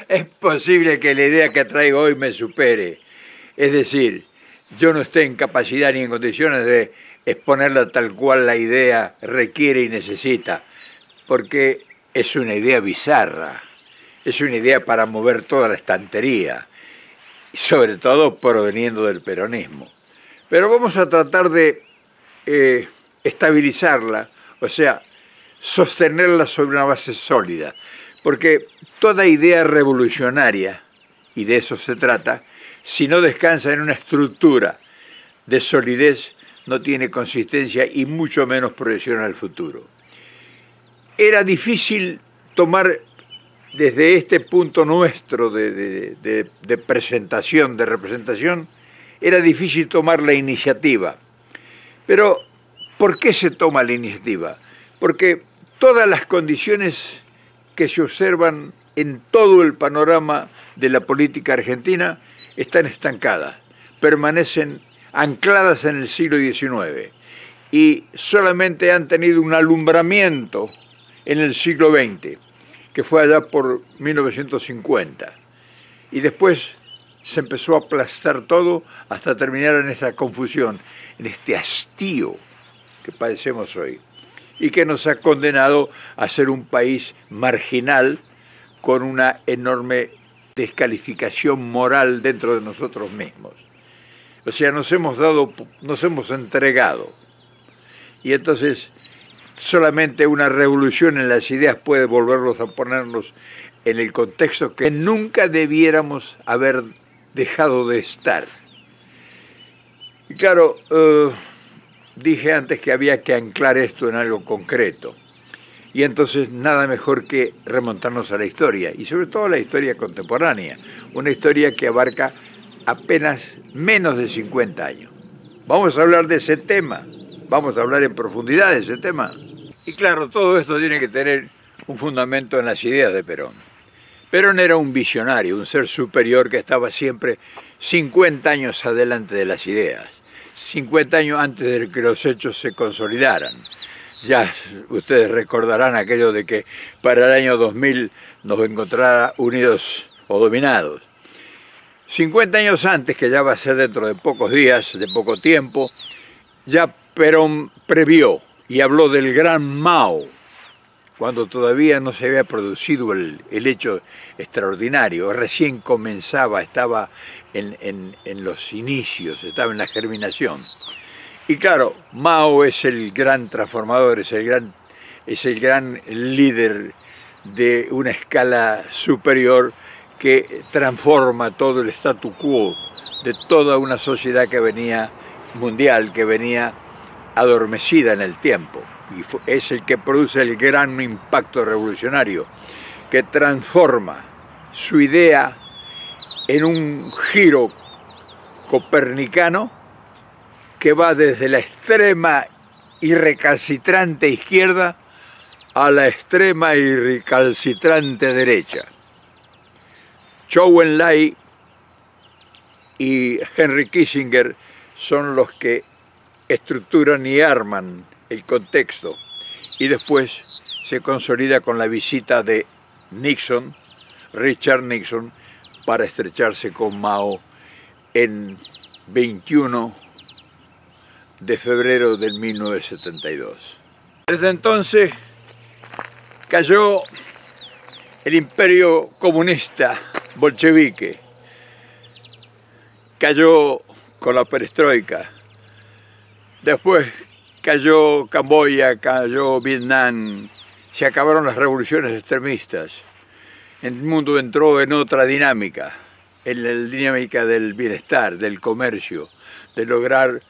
Es posible que la idea que traigo hoy me supere. Es decir, yo no esté en capacidad ni en condiciones de exponerla tal cual la idea requiere y necesita, porque es una idea bizarra, es una idea para mover toda la estantería, y sobre todo proveniendo del peronismo. Pero vamos a tratar de estabilizarla, o sea, sostenerla sobre una base sólida, porque toda idea revolucionaria, y de eso se trata, si no descansa en una estructura de solidez, no tiene consistencia y mucho menos proyección al futuro. Era difícil tomar desde este punto nuestro de presentación, de representación, era difícil tomar la iniciativa. Pero, ¿por qué se toma la iniciativa? Porque todas las condiciones que se observan en todo el panorama de la política argentina están estancadas, permanecen ancladas en el siglo XIX y solamente han tenido un alumbramiento en el siglo XX, que fue allá por 1950. Y después se empezó a aplastar todo hasta terminar en esta confusión, en este hastío que padecemos hoy y que nos ha condenado a ser un país marginal con una enorme descalificación moral dentro de nosotros mismos. O sea, nos hemos entregado. Y entonces solamente una revolución en las ideas puede volverlos a ponernos en el contexto que nunca debiéramos haber dejado de estar. Y claro, dije antes que había que anclar esto en algo concreto. Y entonces nada mejor que remontarnos a la historia, y sobre todo a la historia contemporánea, una historia que abarca apenas menos de 50 años. Vamos a hablar de ese tema, vamos a hablar en profundidad de ese tema. Y claro, todo esto tiene que tener un fundamento en las ideas de Perón. Perón era un visionario, un ser superior que estaba siempre 50 años adelante de las ideas, 50 años antes de que los hechos se consolidaran. Ya ustedes recordarán aquello de que para el año 2000 nos encontrará unidos o dominados. 50 años antes, que ya va a ser dentro de pocos días, de poco tiempo, ya Perón previó y habló del gran Mao, cuando todavía no se había producido el hecho extraordinario, recién comenzaba, estaba en los inicios, estaba en la germinación. Y claro, Mao es el gran transformador, es el gran líder de una escala superior que transforma todo el statu quo de toda una sociedad que venía mundial, que venía adormecida en el tiempo. Y es el que produce el gran impacto revolucionario, que transforma su idea en un giro copernicano que va desde la extrema y recalcitrante izquierda a la extrema y recalcitrante derecha. Zhou Enlai y Henry Kissinger son los que estructuran y arman el contexto, y después se consolida con la visita de Nixon, Richard Nixon, para estrecharse con Mao en 21 de febrero del 1972. Desde entonces cayó el imperio comunista bolchevique, cayó con la perestroika, después cayó Camboya, cayó Vietnam, se acabaron las revoluciones extremistas, el mundo entró en otra dinámica, en la dinámica del bienestar, del comercio, de lograr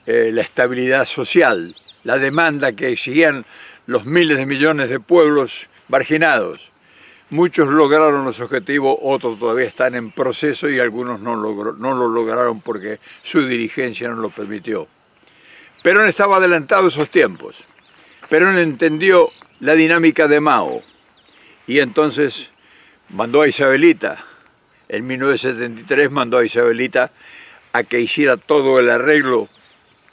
la estabilidad social, la demanda que exigían los miles de millones de pueblos marginados. Muchos lograron los objetivos, otros todavía están en proceso y algunos no lo lograron porque su dirigencia no lo permitió. Perón estaba adelantado a esos tiempos. Perón entendió la dinámica de Mao y entonces mandó a Isabelita, en 1973 mandó a Isabelita a que hiciera todo el arreglo,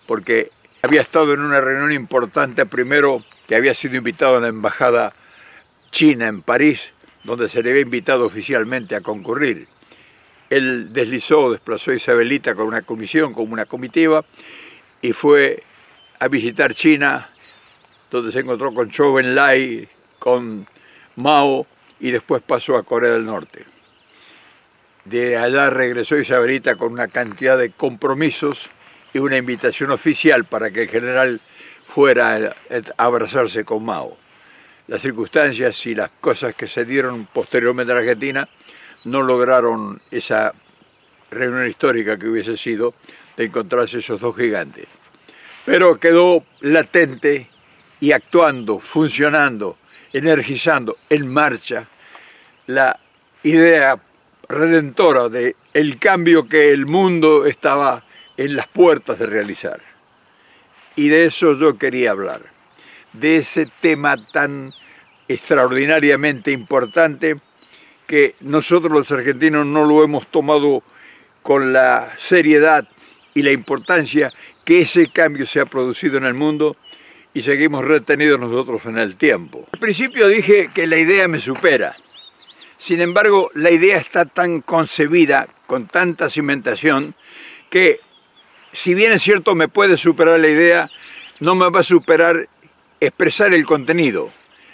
porque había estado en una reunión importante, primero que había sido invitado a la embajada china en París, donde se le había invitado oficialmente a concurrir. Él desplazó a Isabelita con una comisión, con una comitiva, y fue a visitar China, donde se encontró con Zhou Enlai, con Mao, y después pasó a Corea del Norte. De allá regresó Isabelita con una cantidad de compromisos y una invitación oficial para que el general fuera a abrazarse con Mao. Las circunstancias y las cosas que se dieron posteriormente en Argentina no lograron esa reunión histórica que hubiese sido de encontrarse esos dos gigantes. Pero quedó latente y actuando, funcionando, energizando, en marcha, la idea redentora de el cambio que el mundo estaba en las puertas de realizar. Y de eso yo quería hablar, de ese tema tan extraordinariamente importante que nosotros los argentinos no lo hemos tomado con la seriedad y la importancia que ese cambio se ha producido en el mundo y seguimos retenidos nosotros en el tiempo. Al principio dije que la idea me supera. Sin embargo, la idea está tan concebida, con tanta cimentación, que si bien es cierto me puede superar la idea, no me va a superar expresar el contenido.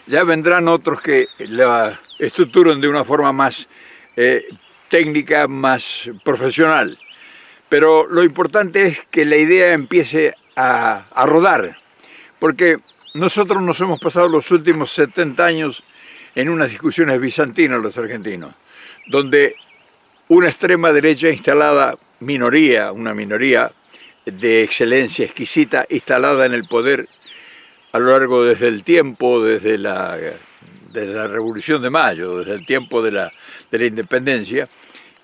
Ya vendrán otros que la estructuran de una forma más técnica, más profesional. Pero lo importante es que la idea empiece a rodar, porque nosotros nos hemos pasado los últimos 70 años en unas discusiones bizantinas los argentinos, donde una extrema derecha instalada, una minoría de excelencia exquisita, instalada en el poder a lo largo desde el tiempo, desde la Revolución de Mayo, desde el tiempo de la independencia,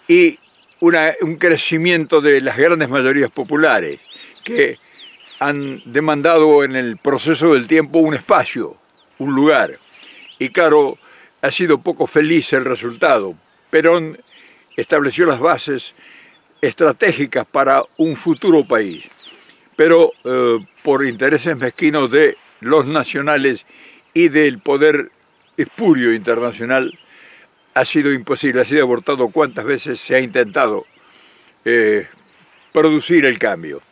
y un crecimiento de las grandes mayorías populares que han demandado en el proceso del tiempo un espacio, un lugar. Y claro, ha sido poco feliz el resultado. Perón estableció las bases estratégicas para un futuro país, pero por intereses mezquinos de los nacionales y del poder espurio internacional ha sido imposible, ha sido abortado cuantas veces se ha intentado producir el cambio.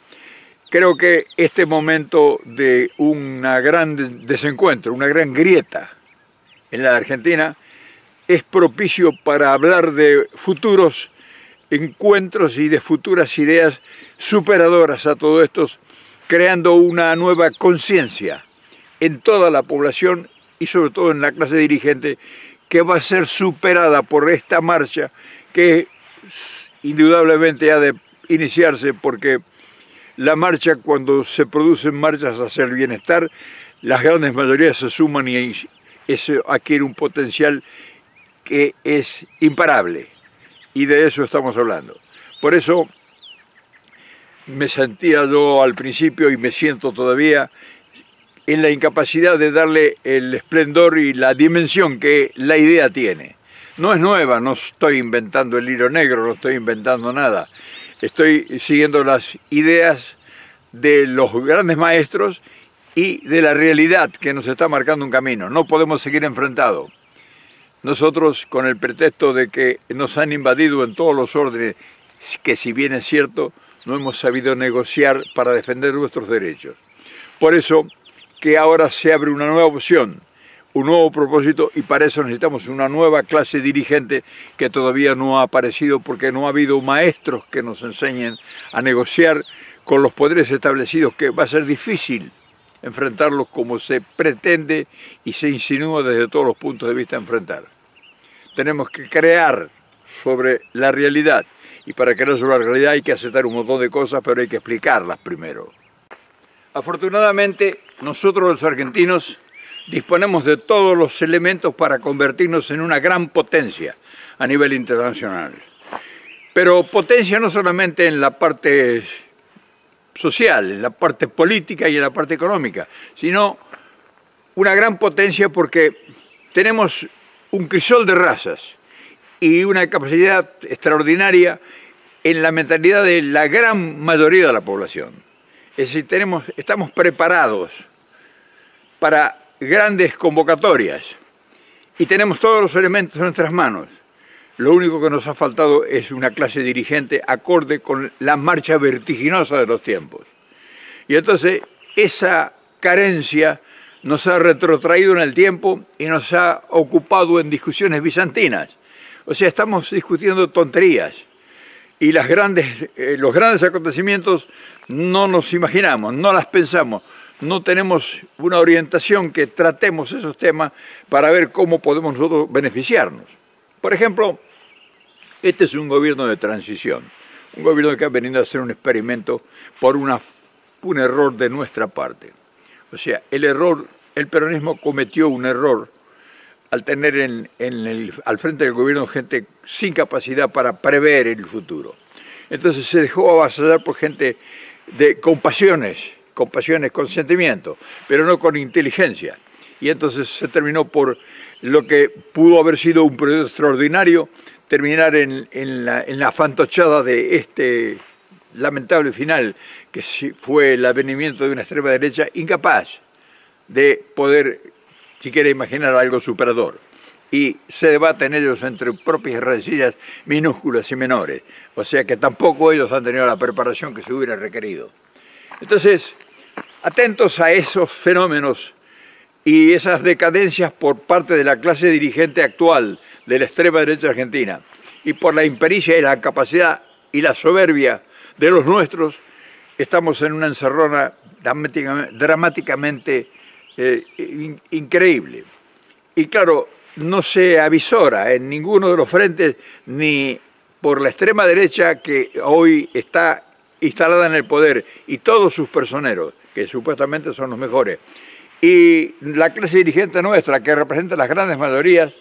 Creo que este momento de un gran desencuentro, una gran grieta en la Argentina, es propicio para hablar de futuros encuentros y de futuras ideas superadoras a todo esto, creando una nueva conciencia en toda la población y sobre todo en la clase dirigente, que va a ser superada por esta marcha que indudablemente ha de iniciarse, porque la marcha, cuando se producen marchas hacia el bienestar, las grandes mayorías se suman y eso adquiere un potencial que es imparable, y de eso estamos hablando. Por eso me sentía yo al principio y me siento todavía en la incapacidad de darle el esplendor y la dimensión que la idea tiene. No es nueva, no estoy inventando el hilo negro, no estoy inventando nada. Estoy siguiendo las ideas de los grandes maestros y de la realidad que nos está marcando un camino. No podemos seguir enfrentados. Nosotros, con el pretexto de que nos han invadido en todos los órdenes, que si bien es cierto, no hemos sabido negociar para defender nuestros derechos. Por eso que ahora se abre una nueva opción, un nuevo propósito, y para eso necesitamos una nueva clase dirigente que todavía no ha aparecido, porque no ha habido maestros que nos enseñen a negociar con los poderes establecidos, que va a ser difícil enfrentarlos como se pretende y se insinúa desde todos los puntos de vista enfrentar. Tenemos que crear sobre la realidad, y para crear sobre la realidad hay que aceptar un montón de cosas, pero hay que explicarlas primero. Afortunadamente, nosotros los argentinos disponemos de todos los elementos para convertirnos en una gran potencia a nivel internacional. Pero potencia no solamente en la parte social, en la parte política y en la parte económica, sino una gran potencia porque tenemos un crisol de razas y una capacidad extraordinaria en la mentalidad de la gran mayoría de la población. Es decir, estamos preparados para grandes convocatorias y tenemos todos los elementos en nuestras manos. Lo único que nos ha faltado es una clase dirigente acorde con la marcha vertiginosa de los tiempos. Y entonces esa carencia nos ha retrotraído en el tiempo y nos ha ocupado en discusiones bizantinas. O sea, estamos discutiendo tonterías y los grandes acontecimientos no nos imaginamos, no las pensamos, no tenemos una orientación que tratemos esos temas para ver cómo podemos nosotros beneficiarnos. Por ejemplo, este es un gobierno de transición, un gobierno que ha venido a hacer un experimento por un error de nuestra parte. O sea, el peronismo cometió un error al tener al frente del gobierno gente sin capacidad para prever el futuro. Entonces se dejó avasallar por gente con pasiones, con sentimiento, pero no con inteligencia. Y entonces se terminó por lo que pudo haber sido un proyecto extraordinario, terminar en la fantochada de este lamentable final, que fue el advenimiento de una extrema derecha incapaz de poder siquiera imaginar algo superador. Y se debaten ellos entre propias rencillas minúsculas y menores. O sea que tampoco ellos han tenido la preparación que se hubiera requerido. Entonces, atentos a esos fenómenos y esas decadencias por parte de la clase dirigente actual de la extrema derecha argentina y por la impericia y la capacidad y la soberbia de los nuestros, estamos en una encerrona dramáticamente increíble. Y claro, no se avisora en ninguno de los frentes, ni por la extrema derecha que hoy está instalada en el poder y todos sus personeros, que supuestamente son los mejores, y la clase dirigente nuestra, que representa las grandes mayorías,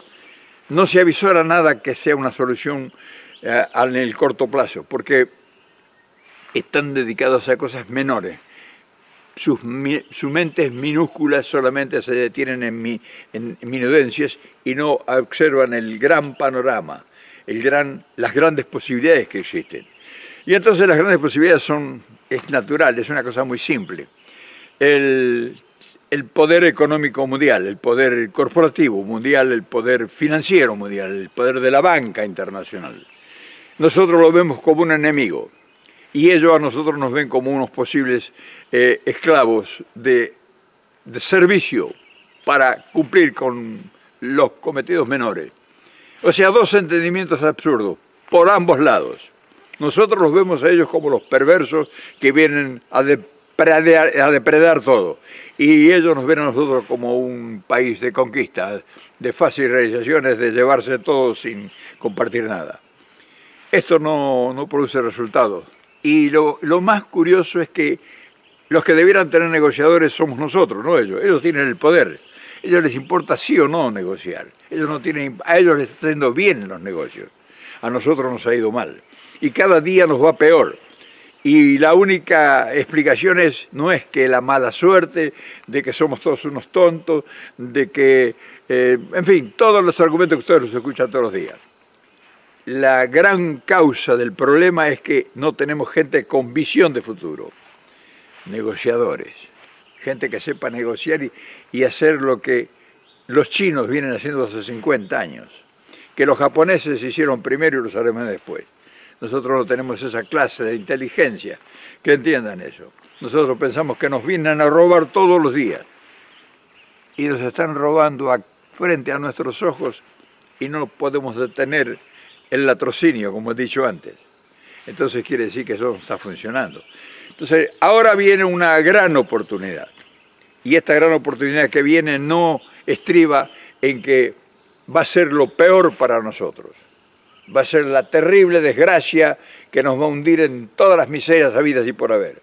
no se avisora nada que sea una solución en el corto plazo, porque están dedicados a cosas menores. Sus mentes minúsculas solamente se detienen en minudencias y no observan el gran panorama, las grandes posibilidades que existen. Y entonces las grandes posibilidades es natural, es una cosa muy simple. El poder económico mundial, el poder corporativo mundial, el poder financiero mundial, el poder de la banca internacional. Nosotros lo vemos como un enemigo. Y ellos a nosotros nos ven como unos posibles esclavos de servicio para cumplir con los cometidos menores. O sea, dos entendimientos absurdos, por ambos lados. Nosotros los vemos a ellos como los perversos que vienen a depredar todo. Y ellos nos ven a nosotros como un país de conquista, de fáciles realizaciones, de llevarse todo sin compartir nada. Esto no produce resultados. Y lo más curioso es que los que debieran tener negociadores somos nosotros, no ellos. Ellos tienen el poder. A ellos les importa sí o no negociar. A ellos les está yendo bien los negocios. A nosotros nos ha ido mal. Y cada día nos va peor. Y la única explicación no es que la mala suerte, de que somos todos unos tontos, de que, en fin, todos los argumentos que ustedes los escuchan todos los días. La gran causa del problema es que no tenemos gente con visión de futuro, negociadores, gente que sepa negociar y hacer lo que los chinos vienen haciendo hace 50 años, que los japoneses hicieron primero y los alemanes después. Nosotros no tenemos esa clase de inteligencia, que entiendan eso. Nosotros pensamos que nos vienen a robar todos los días y nos están robando frente a nuestros ojos y no podemos detener el latrocinio, como he dicho antes. Entonces quiere decir que eso no está funcionando. Entonces ahora viene una gran oportunidad. Y esta gran oportunidad que viene no estriba en que va a ser lo peor para nosotros. Va a ser la terrible desgracia que nos va a hundir en todas las miserias habidas y por haber.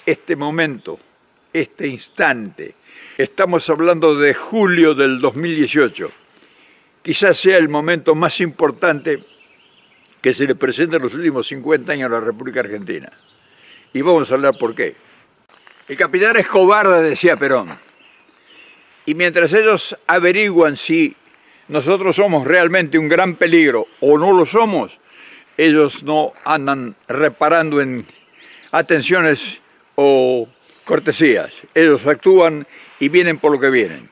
Este momento, este instante, estamos hablando de julio del 2018, quizás sea el momento más importante que se le presenta en los últimos 50 años a la República Argentina. Y vamos a hablar por qué. El capitán es cobarde, decía Perón. Y mientras ellos averiguan si nosotros somos realmente un gran peligro o no lo somos, ellos no andan reparando en atenciones o cortesías. Ellos actúan y vienen por lo que vienen.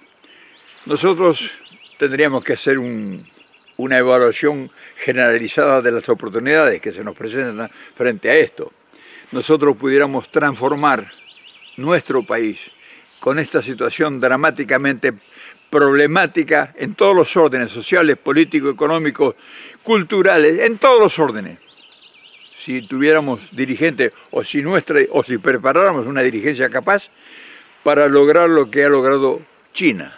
Nosotros tendríamos que hacer una evaluación generalizada de las oportunidades que se nos presentan frente a esto. Nosotros pudiéramos transformar nuestro país con esta situación dramáticamente problemática en todos los órdenes, sociales, políticos, económicos, culturales, en todos los órdenes. Si tuviéramos dirigentes o si preparáramos una dirigencia capaz para lograr lo que ha logrado China,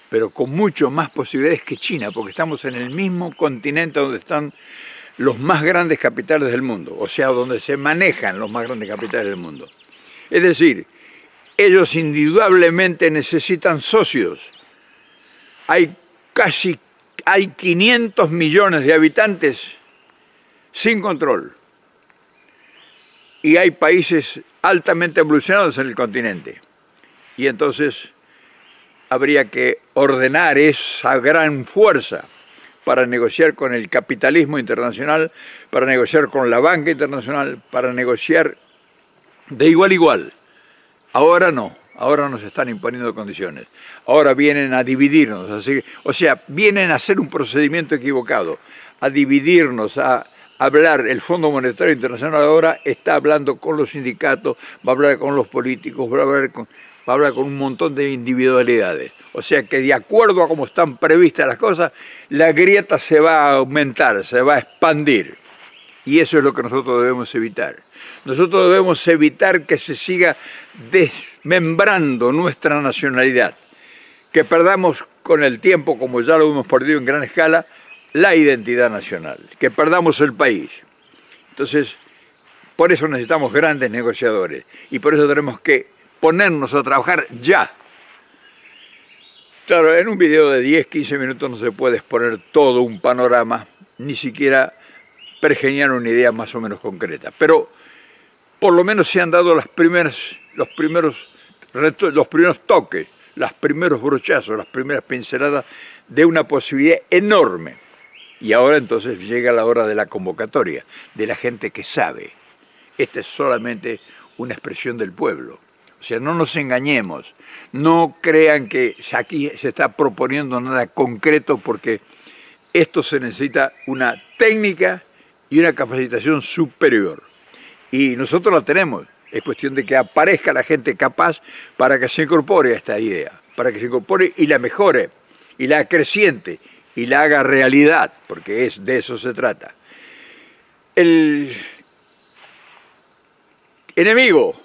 pero con mucho más posibilidades que China, porque estamos en el mismo continente donde están los más grandes capitales del mundo, o sea, donde se manejan los más grandes capitales del mundo. Es decir, ellos indudablemente necesitan socios. Hay 500 millones de habitantes sin control. Y hay países altamente evolucionados en el continente. Y entonces habría que ordenar esa gran fuerza para negociar con el capitalismo internacional, para negociar con la banca internacional, para negociar de igual a igual. Ahora no, ahora nos están imponiendo condiciones. Ahora vienen a dividirnos, o sea, vienen a hacer un procedimiento equivocado, a dividirnos, a hablar. El Fondo Monetario Internacional ahora está hablando con los sindicatos, va a hablar con los políticos, va a hablar con un montón de individualidades. O sea que de acuerdo a cómo están previstas las cosas, la grieta se va a aumentar, se va a expandir. Y eso es lo que nosotros debemos evitar. Nosotros debemos evitar que se siga desmembrando nuestra nacionalidad, que perdamos con el tiempo, como ya lo hemos perdido en gran escala, la identidad nacional, que perdamos el país. Entonces, por eso necesitamos grandes negociadores y por eso tenemos que ponernos a trabajar ya. Claro, en un video de 10, 15 minutos no se puede exponer todo un panorama, ni siquiera pergeñar una idea más o menos concreta, pero por lo menos se han dado los primeros toques, los primeros brochazos, las primeras pinceladas de una posibilidad enorme. Y ahora entonces llega la hora de la convocatoria, de la gente que sabe. Esta es solamente una expresión del pueblo. O sea, no nos engañemos, no crean que aquí se está proponiendo nada concreto, porque esto se necesita una técnica y una capacitación superior. Y nosotros la tenemos. Es cuestión de que aparezca la gente capaz para que se incorpore a esta idea, para que se incorpore y la mejore, y la acreciente, y la haga realidad, porque de eso se trata. El enemigo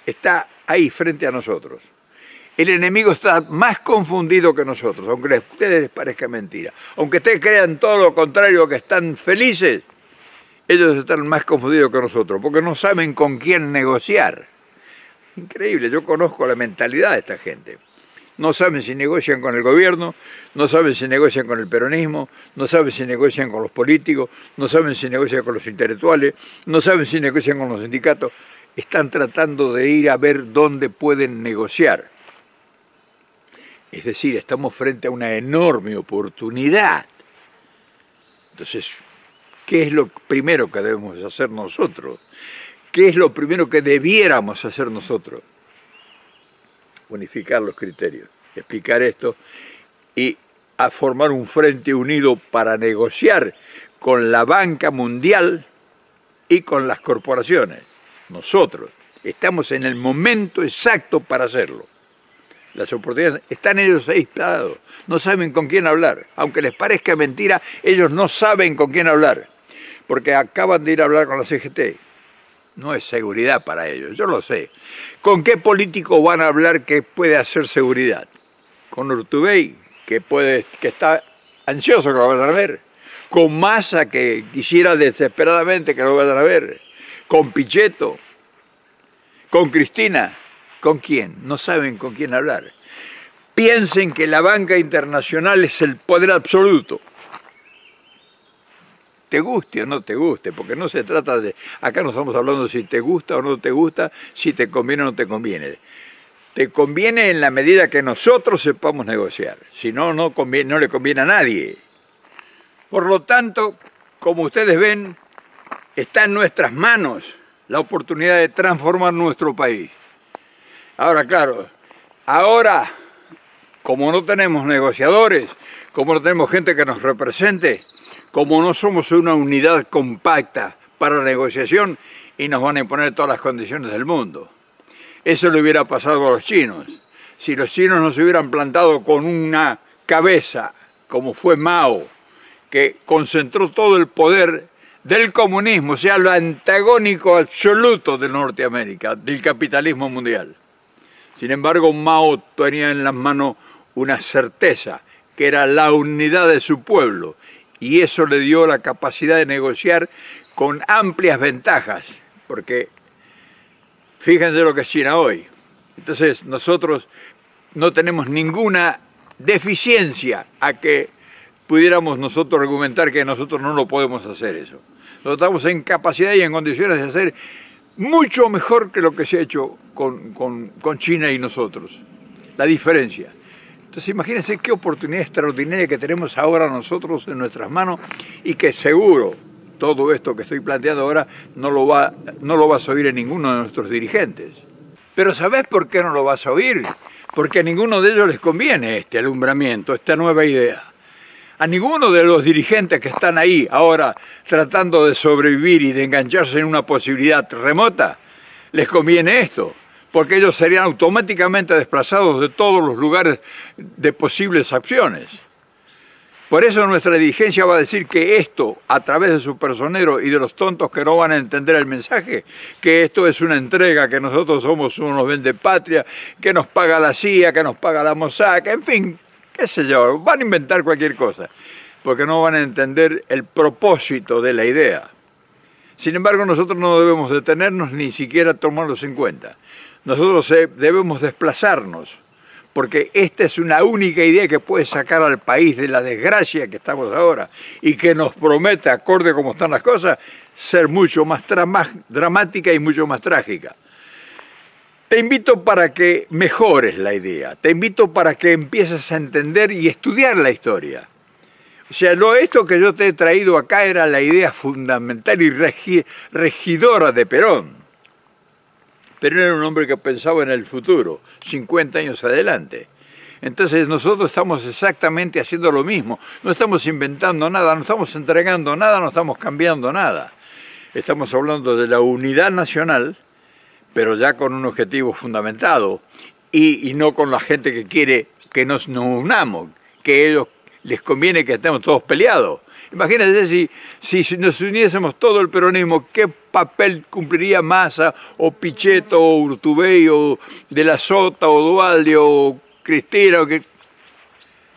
está ahí frente a nosotros. El enemigo está más confundido que nosotros, aunque a ustedes les parezca mentira. Aunque ustedes crean todo lo contrario, que están felices, ellos están más confundidos que nosotros, porque no saben con quién negociar. Increíble, yo conozco la mentalidad de esta gente. No saben si negocian con el gobierno, no saben si negocian con el peronismo, no saben si negocian con los políticos, no saben si negocian con los intelectuales, no saben si negocian con los sindicatos. Están tratando de ir a ver dónde pueden negociar. Es decir, estamos frente a una enorme oportunidad. Entonces, ¿qué es lo primero que debemos hacer nosotros? ¿Qué es lo primero que debiéramos hacer nosotros? Unificar los criterios, explicar esto y a formar un frente unido para negociar con la banca mundial y con las corporaciones. Nosotros estamos en el momento exacto para hacerlo. Las oportunidades están ellos aislados, no saben con quién hablar. Aunque les parezca mentira, ellos no saben con quién hablar, porque acaban de ir a hablar con la CGT. No es seguridad para ellos, yo lo sé. ¿Con qué político van a hablar que puede hacer seguridad? ¿Con Urtubey, que está ansioso que lo vayan a ver? ¿Con Massa, que quisiera desesperadamente que lo vayan a ver? ¿Con Pichetto? ¿Con Cristina? ¿Con quién? No saben con quién hablar. Piensen que la banca internacional es el poder absoluto. Te guste o no te guste, porque no se trata de... Acá no estamos hablando si te gusta o no te gusta, si te conviene o no te conviene. Te conviene en la medida que nosotros sepamos negociar. Si no, no le conviene a nadie. Por lo tanto, como ustedes ven, está en nuestras manos la oportunidad de transformar nuestro país. Ahora, claro, ahora como no tenemos negociadores, como no tenemos gente que nos represente, como no somos una unidad compacta para la negociación, y nos van a imponer todas las condiciones del mundo. Eso le hubiera pasado a los chinos. Si los chinos no se hubieran plantado con una cabeza, como fue Mao, que concentró todo el poder del comunismo, o sea, lo antagónico absoluto de Norteamérica, del capitalismo mundial. Sin embargo, Mao tenía en las manos una certeza, que era la unidad de su pueblo, y eso le dio la capacidad de negociar con amplias ventajas, porque fíjense lo que es China hoy. Entonces, nosotros no tenemos ninguna deficiencia a que pudiéramos nosotros argumentar que nosotros no lo podemos hacer eso. Nosotros estamos en capacidad y en condiciones de hacer mucho mejor que lo que se ha hecho con China y nosotros. La diferencia. Entonces imagínense qué oportunidad extraordinaria que tenemos ahora nosotros en nuestras manos, y que seguro todo esto que estoy planteando ahora no lo vas a oír en ninguno de nuestros dirigentes. Pero ¿sabés por qué no lo vas a oír? Porque a ninguno de ellos les conviene este alumbramiento, esta nueva idea. A ninguno de los dirigentes que están ahí ahora tratando de sobrevivir y de engancharse en una posibilidad remota, les conviene esto, porque ellos serían automáticamente desplazados de todos los lugares de posibles acciones. Por eso nuestra dirigencia va a decir que esto, a través de su personero y de los tontos que no van a entender el mensaje, que esto es una entrega, que nosotros somos unos vendepatria, que nos paga la CIA, que nos paga la Mossad, en fin, qué sé yo, van a inventar cualquier cosa, porque no van a entender el propósito de la idea. Sin embargo, nosotros no debemos detenernos ni siquiera tomarlos en cuenta. Nosotros debemos desplazarnos, porque esta es una única idea que puede sacar al país de la desgracia que estamos ahora y que nos promete, acorde como están las cosas, ser mucho más dramática y mucho más trágica. Te invito para que mejores la idea, te invito para que empieces a entender y estudiar la historia. O sea, esto que yo te he traído acá era la idea fundamental y regidora de Perón. Pero era un hombre que pensaba en el futuro, 50 años adelante. Entonces nosotros estamos exactamente haciendo lo mismo. No estamos inventando nada, no estamos entregando nada, no estamos cambiando nada. Estamos hablando de la unidad nacional, pero ya con un objetivo fundamentado, y no con la gente que quiere que nos unamos, que a ellos les conviene que estemos todos peleados. Imagínense si nos uniésemos todo el peronismo, ¿qué papel cumpliría Massa, o Pichetto, o Urtubey, o De la Sota, o Dualde, o Cristina?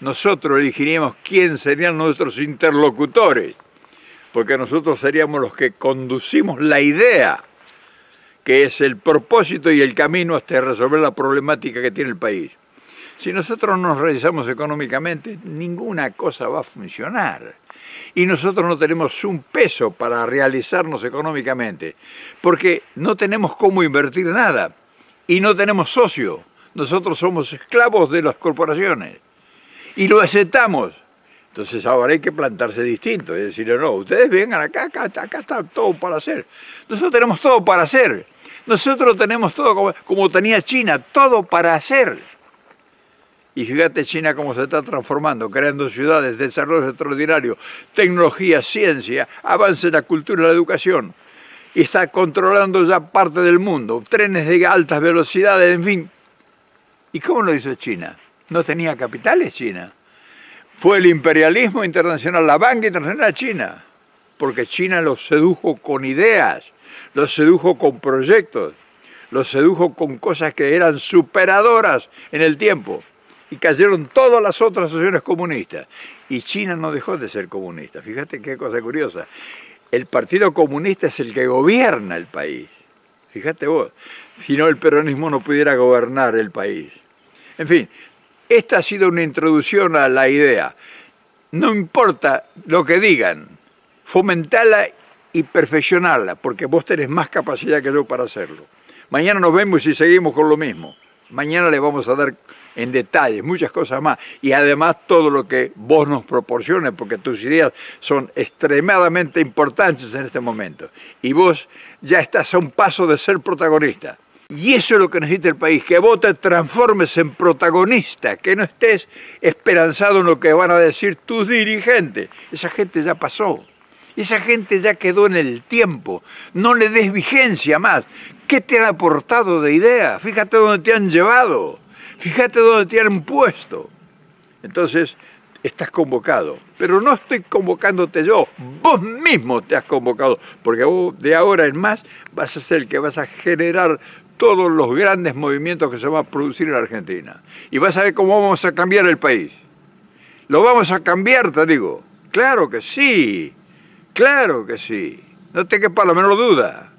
Nosotros elegiríamos quién serían nuestros interlocutores, porque nosotros seríamos los que conducimos la idea, que es el propósito y el camino hasta resolver la problemática que tiene el país. Si nosotros no nos realizamos económicamente, ninguna cosa va a funcionar. Y nosotros no tenemos un peso para realizarnos económicamente, porque no tenemos cómo invertir nada y no tenemos socio. Nosotros somos esclavos de las corporaciones y lo aceptamos. Entonces ahora hay que plantarse distinto y decirle, no, ustedes vengan acá está todo para hacer. Nosotros tenemos todo para hacer. Nosotros tenemos todo como tenía China, todo para hacer. Y fíjate China cómo se está transformando, creando ciudades, desarrollo extraordinario, tecnología, ciencia, avance en la cultura y la educación. Y está controlando ya parte del mundo, trenes de altas velocidades, en fin. ¿Y cómo lo hizo China? No tenía capitales China. Fue el imperialismo internacional, la banca internacional China, porque China los sedujo con ideas, los sedujo con proyectos, los sedujo con cosas que eran superadoras en el tiempo. Y cayeron todas las otras asociaciones comunistas. Y China no dejó de ser comunista. Fíjate qué cosa curiosa. El Partido Comunista es el que gobierna el país. Fíjate vos. Si no, el peronismo no pudiera gobernar el país. En fin, esta ha sido una introducción a la idea. No importa lo que digan, fomentarla y perfeccionarla, porque vos tenés más capacidad que yo para hacerlo. Mañana nos vemos y seguimos con lo mismo. Mañana le vamos a dar en detalle muchas cosas más y además todo lo que vos nos proporciones, porque tus ideas son extremadamente importantes en este momento y vos ya estás a un paso de ser protagonista. Y eso es lo que necesita el país, que vos te transformes en protagonista, que no estés esperanzado en lo que van a decir tus dirigentes. Esa gente ya pasó, esa gente ya quedó en el tiempo, no le des vigencia más. ¿Qué te han aportado de ideas? Fíjate dónde te han llevado, fíjate dónde te han puesto. Entonces, estás convocado, pero no estoy convocándote yo, vos mismo te has convocado, porque vos de ahora en más vas a ser el que vas a generar todos los grandes movimientos que se van a producir en la Argentina. Y vas a ver cómo vamos a cambiar el país. Lo vamos a cambiar, te digo. Claro que sí, no te quepa la menor duda.